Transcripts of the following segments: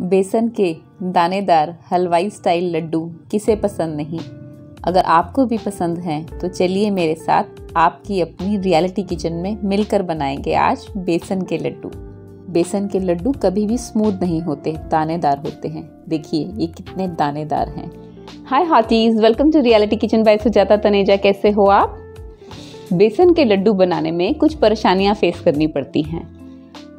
बेसन के दानेदार हलवाई स्टाइल लड्डू किसे पसंद नहीं। अगर आपको भी पसंद हैं तो चलिए मेरे साथ आपकी अपनी रियलिटी किचन में मिलकर बनाएंगे आज बेसन के लड्डू। बेसन के लड्डू कभी भी स्मूथ नहीं होते, दानेदार होते हैं। देखिए ये कितने दानेदार हैं। हाय हाथीज, welcome to reality kitchen by Sujata Taneja. कैसे हो आप? बेसन के लड्डू बनाने में कुछ परेशानियां फेस करनी पड़ती हैं।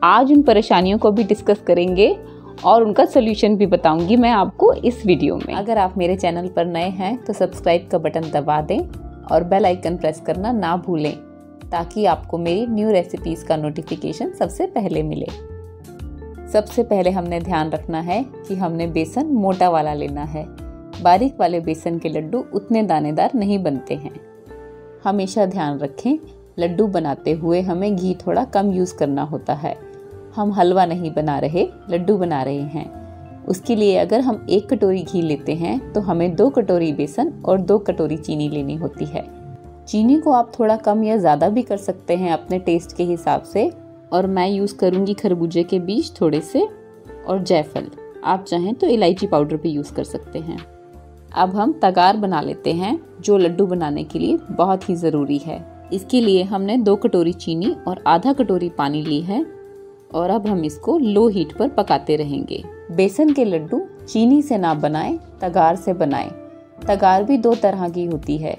आज उन परेशानियों को भी डिस्कस करेंगे और उनका सोल्यूशन भी बताऊंगी मैं आपको इस वीडियो में। अगर आप मेरे चैनल पर नए हैं तो सब्सक्राइब का बटन दबा दें और बेल आइकन प्रेस करना ना भूलें ताकि आपको मेरी न्यू रेसिपीज का नोटिफिकेशन सबसे पहले मिले। सबसे पहले हमने ध्यान रखना है कि हमने बेसन मोटा वाला लेना है। बारीक वाले बेसन के लड्डू उतने दानेदार नहीं बनते हैं। हमेशा ध्यान रखें, लड्डू बनाते हुए हमें घी थोड़ा कम यूज़ करना होता है। हम हलवा नहीं बना रहे, लड्डू बना रहे हैं। उसके लिए अगर हम 1 कटोरी घी लेते हैं तो हमें 2 कटोरी बेसन और 2 कटोरी चीनी लेनी होती है। चीनी को आप थोड़ा कम या ज़्यादा भी कर सकते हैं अपने टेस्ट के हिसाब से। और मैं यूज़ करूँगी खरबूजे के बीज थोड़े से और जायफल। आप चाहें तो इलायची पाउडर भी यूज़ कर सकते हैं। अब हम तगार बना लेते हैं, जो लड्डू बनाने के लिए बहुत ही ज़रूरी है। इसके लिए हमने 2 कटोरी चीनी और आधा कटोरी पानी ली है और अब हम इसको लो हीट पर पकाते रहेंगे। बेसन के लड्डू चीनी से ना बनाएं, तगार से बनाएं। तगार भी 2 तरह की होती है,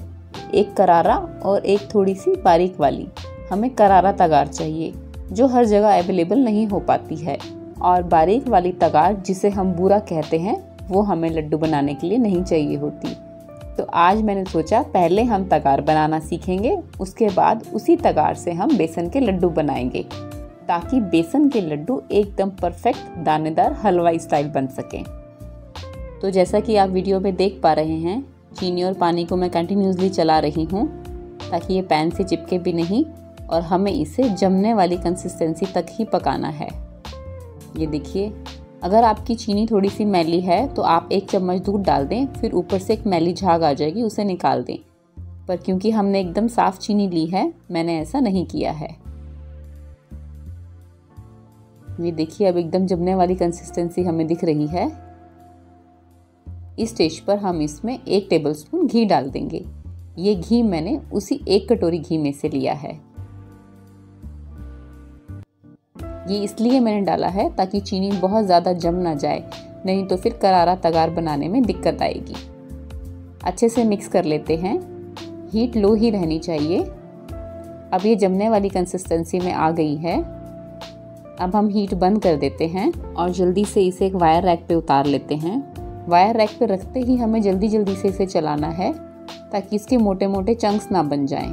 एक करारा और एक थोड़ी सी बारीक वाली। हमें करारा तगार चाहिए जो हर जगह अवेलेबल नहीं हो पाती है, और बारीक वाली तगार जिसे हम बूरा कहते हैं वो हमें लड्डू बनाने के लिए नहीं चाहिए होती। तो आज मैंने सोचा पहले हम तगार बनाना सीखेंगे, उसके बाद उसी तगार से हम बेसन के लड्डू बनाएंगे ताकि बेसन के लड्डू एकदम परफेक्ट दानेदार हलवाई स्टाइल बन सकें। तो जैसा कि आप वीडियो में देख पा रहे हैं, चीनी और पानी को मैं कंटिन्यूसली चला रही हूँ ताकि ये पैन से चिपके भी नहीं, और हमें इसे जमने वाली कंसिस्टेंसी तक ही पकाना है। ये देखिए, अगर आपकी चीनी थोड़ी सी मैली है तो आप 1 चम्मच दूध डाल दें, फिर ऊपर से एक मैली झाग आ जाएगी, उसे निकाल दें। पर क्योंकि हमने एकदम साफ चीनी ली है, मैंने ऐसा नहीं किया है। ये देखिए, अब एकदम जमने वाली कंसिस्टेंसी हमें दिख रही है। इस स्टेज पर हम इसमें 1 टेबलस्पून घी डाल देंगे। ये घी मैंने उसी 1 कटोरी घी में से लिया है। ये इसलिए मैंने डाला है ताकि चीनी बहुत ज़्यादा जम ना जाए, नहीं तो फिर करारा तगार बनाने में दिक्कत आएगी। अच्छे से मिक्स कर लेते हैं। हीट लो ही रहनी चाहिए। अब ये जमने वाली कंसिस्टेंसी में आ गई है। अब हम हीट बंद कर देते हैं और जल्दी से इसे एक वायर रैक पे उतार लेते हैं। वायर रैक पे रखते ही हमें जल्दी जल्दी से इसे चलाना है ताकि इसके मोटे मोटे चंक्स ना बन जाएं।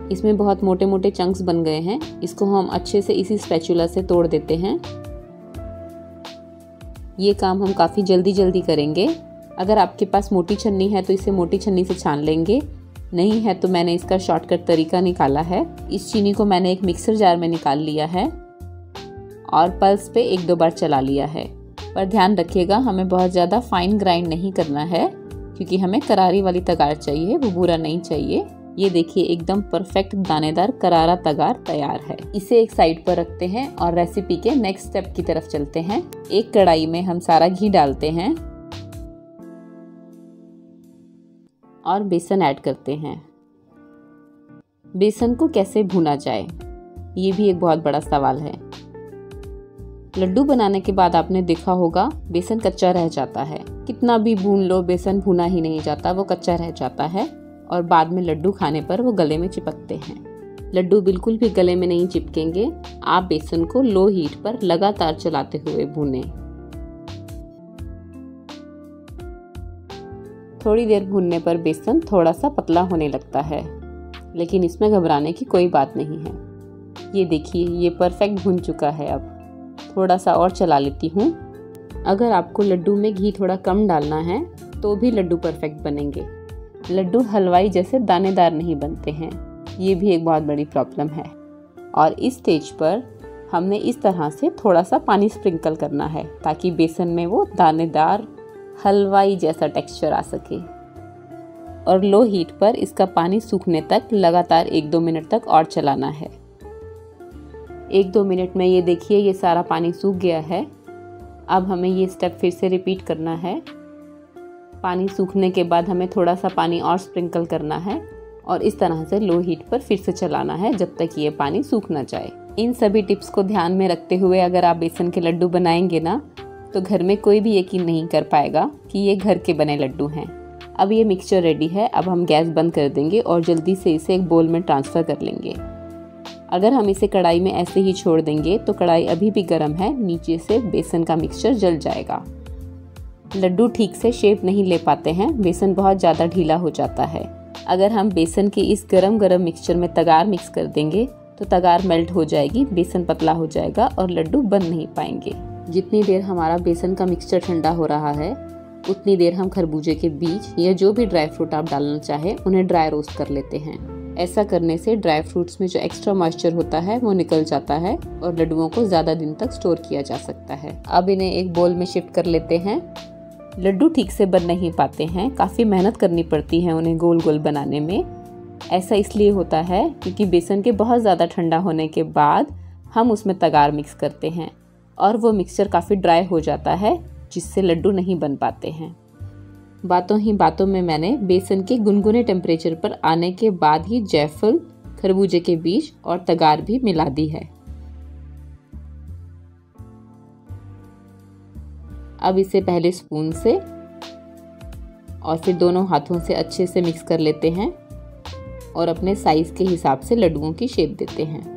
इसमें बहुत मोटे मोटे चंक्स बन गए हैं। इसको हम अच्छे से इसी स्पैचुला से तोड़ देते हैं। ये काम हम काफ़ी जल्दी जल्दी करेंगे। अगर आपके पास मोटी छन्नी है तो इसे मोटी छन्नी से छान लेंगे, नहीं है तो मैंने इसका शॉर्टकट तरीका निकाला है। इस चीनी को मैंने एक मिक्सर जार में निकाल लिया है और पल्स पे 1-2 बार चला लिया है। पर ध्यान रखिएगा, हमें बहुत ज़्यादा फाइन ग्राइंड नहीं करना है क्योंकि हमें करारी वाली तगार चाहिए, वो बूरा नहीं चाहिए। ये देखिए, एकदम परफेक्ट दानेदार करारा तगार तैयार है। इसे एक साइड पर रखते हैं और रेसिपी के नेक्स्ट स्टेप की तरफ चलते हैं। एक कढ़ाई में हम सारा घी डालते हैं और बेसन ऐड करते हैं। बेसन को कैसे भूना जाए, ये भी एक बहुत बड़ा सवाल है। लड्डू बनाने के बाद आपने देखा होगा बेसन कच्चा रह जाता है। कितना भी भून लो, बेसन भुना ही नहीं जाता, वो कच्चा रह जाता है और बाद में लड्डू खाने पर वो गले में चिपकते हैं। लड्डू बिल्कुल भी गले में नहीं चिपकेंगे। आप बेसन को लो हीट पर लगातार चलाते हुए भूनें। थोड़ी देर भूनने पर बेसन थोड़ा सा पतला होने लगता है, लेकिन इसमें घबराने की कोई बात नहीं है। ये देखिए, ये परफेक्ट भून चुका है। अब थोड़ा सा और चला लेती हूँ। अगर आपको लड्डू में घी थोड़ा कम डालना है तो भी लड्डू परफेक्ट बनेंगे। लड्डू हलवाई जैसे दानेदार नहीं बनते हैं, ये भी एक बहुत बड़ी प्रॉब्लम है। और इस स्टेज पर हमने इस तरह से थोड़ा सा पानी स्प्रिंकल करना है ताकि बेसन में वो दानेदार हलवाई जैसा टेक्सचर आ सके। और लो हीट पर इसका पानी सूखने तक लगातार 1-2 मिनट तक और चलाना है। 1-2 मिनट में ये देखिए ये सारा पानी सूख गया है। अब हमें ये स्टेप फिर से रिपीट करना है। पानी सूखने के बाद हमें थोड़ा सा पानी और स्प्रिंकल करना है और इस तरह से लो हीट पर फिर से चलाना है जब तक ये पानी सूख ना जाए। इन सभी टिप्स को ध्यान में रखते हुए अगर आप बेसन के लड्डू बनाएंगे ना तो घर में कोई भी यकीन नहीं कर पाएगा कि ये घर के बने लड्डू हैं। अब ये मिक्सचर रेडी है। अब हम गैस बंद कर देंगे और जल्दी से इसे एक बोल में ट्रांसफ़र कर लेंगे। अगर हम इसे कढ़ाई में ऐसे ही छोड़ देंगे तो कढ़ाई अभी भी गर्म है, नीचे से बेसन का मिक्सचर जल जाएगा। लड्डू ठीक से शेप नहीं ले पाते हैं, बेसन बहुत ज़्यादा ढीला हो जाता है। अगर हम बेसन के इस गरम मिक्सचर में तगार मिक्स कर देंगे तो तगार मेल्ट हो जाएगी, बेसन पतला हो जाएगा और लड्डू बन नहीं पाएंगे। जितनी देर हमारा बेसन का मिक्सचर ठंडा हो रहा है उतनी देर हम खरबूजे के बीज या जो भी ड्राई फ्रूट आप डालना चाहे उन्हें ड्राई रोस्ट कर लेते हैं। ऐसा करने से ड्राई फ्रूट्स में जो एक्स्ट्रा मॉइस्चर होता है वो निकल जाता है और लड्डुओं को ज़्यादा दिन तक स्टोर किया जा सकता है। अब इन्हें एक बोल में शिफ्ट कर लेते हैं। लड्डू ठीक से बन नहीं पाते हैं, काफ़ी मेहनत करनी पड़ती है उन्हें गोल गोल बनाने में। ऐसा इसलिए होता है क्योंकि बेसन के बहुत ज़्यादा ठंडा होने के बाद हम उसमें तगार मिक्स करते हैं और वो मिक्सचर काफ़ी ड्राई हो जाता है जिससे लड्डू नहीं बन पाते हैं। बातों ही बातों में मैंने बेसन के गुनगुने टेम्परेचर पर आने के बाद ही जायफल, खरबूजे के बीज और तगार भी मिला दी है। अब इसे पहले स्पून से और फिर दोनों हाथों से अच्छे से मिक्स कर लेते हैं और अपने साइज के हिसाब से लड्डुओं की शेप देते हैं।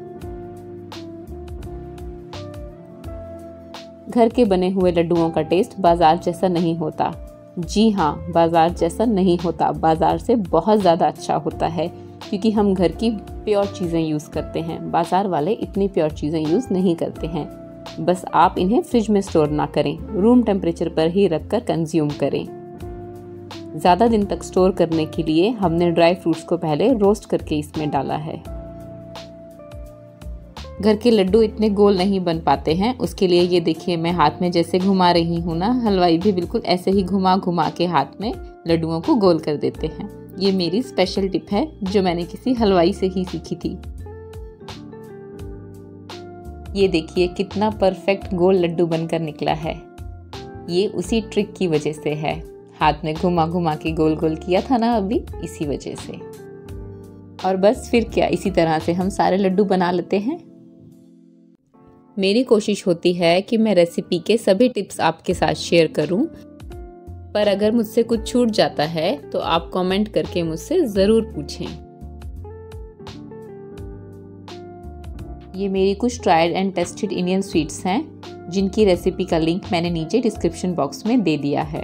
घर के बने हुए लड्डुओं का टेस्ट बाजार जैसा नहीं होता। जी हाँ, बाजार जैसा नहीं होता, बाजार से बहुत ज़्यादा अच्छा होता है क्योंकि हम घर की प्योर चीज़ें यूज़ करते हैं। बाजार वाले इतनी प्योर चीज़ें यूज़ नहीं करते हैं। बस आप इन्हें फ्रिज में स्टोर ना करें, रूम टेम्परेचर पर ही रखकर कंज्यूम करें। ज़्यादा दिन तक स्टोर करने के लिए हमने ड्राई फ्रूट्स को पहले रोस्ट करके इसमें डाला है। घर के लड्डू इतने गोल नहीं बन पाते हैं, उसके लिए ये देखिए मैं हाथ में जैसे घुमा रही हूँ ना, हलवाई भी बिल्कुल ऐसे ही घुमा घुमा के हाथ में लड्डुओं को गोल कर देते हैं। ये मेरी स्पेशल टिप है जो मैंने किसी हलवाई से ही सीखी थी। ये देखिए कितना परफेक्ट गोल लड्डू बनकर निकला है। ये उसी ट्रिक की वजह से है, हाथ में घुमा घुमा के गोल गोल किया था ना अभी, इसी वजह से। और बस फिर क्या, इसी तरह से हम सारे लड्डू बना लेते हैं। मेरी कोशिश होती है कि मैं रेसिपी के सभी टिप्स आपके साथ शेयर करूं, पर अगर मुझसे कुछ छूट जाता है तो आप कमेंट करके मुझसे ज़रूर पूछें। ये मेरी कुछ tried and tested Indian sweets हैं जिनकी रेसिपी का लिंक मैंने नीचे डिस्क्रिप्शन बॉक्स में दे दिया है।